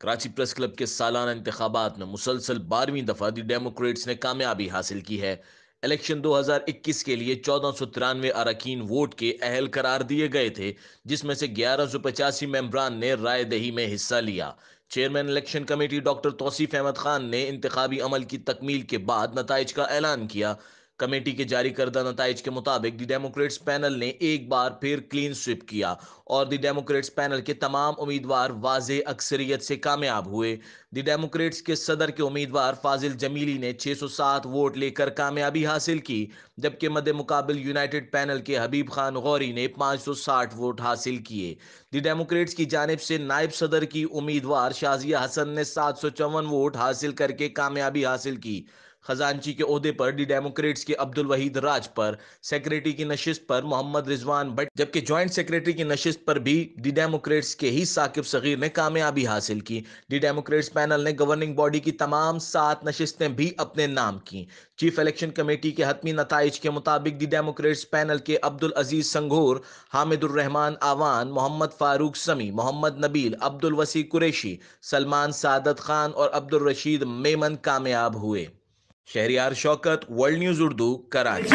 Karachi press club के सालाना इंतखाबात में मुसलसल 12वीं दफ़ा दी डेमोक्रेट्स ने कामयाबी हासिल की है। इलेक्शन 2021 के लिए 1493 अरकान वोट के अहल करार दिए गए थे, जिसमें से 1185 मेंबरान ने राय दही में हिस्सा लिया। Chairman election committee doctor Tauseef Ahmad Khan ने इंतखाबी अमल की तकमील के बाद नताइज का ऐलान किया। कमेटी के जारी करदा नताइज के मुताबिक दी डेमोक्रेट्स पैनल ने एक बार फिर क्लीन स्वीप किया और दी डेमोक्रेट्स पैनल के तमाम उम्मीदवार वाज़े अक्सरियत से कामयाब हुए। दी डेमोक्रेट्स के सदर के उम्मीदवार फाजिल जमीली ने 607 वोट लेकर कामयाबी हासिल की, जबकि मद्दे मुकाबिल यूनाइटेड पैनल के हबीब खान गौरी ने 560 वोट हासिल किए। दी डेमोक्रेट्स की जानिब से नायब सदर की उम्मीदवार शाजिया हसन ने 754 वोट हासिल करके कामयाबी हासिल की। खजानची के ओहदे पर दी डेमोक्रेट्स के अब्दुल वहीद राज पर, सेक्रेटरी की नशिस्त पर मोहम्मद रिजवान भट्ट, जबकि ज्वाइंट सेक्रेटरी की नशिस्त पर भी दी डेमोक्रेट्स के ही साकिब सगीर ने कामयाबी हासिल की। दी डेमोक्रेट्स पैनल ने गवर्निंग बॉडी की तमाम 7 नशिस्तें भी अपने नाम की। चीफ इलेक्शन कमेटी के हतमी नताइज के मुताबिक दी डेमोक्रेट्स पैनल के अब्दुल अजीज संघोर, हामिदुर रहमान आवान, मोहम्मद फारूक समी, मोहम्मद नबील, अब्दुल वसी कुरैशी, सलमान सादत खान और अब्दुल रशीद मेमन कामयाब हुए। Shahryar Shaukat, world news Urdu, Karachi.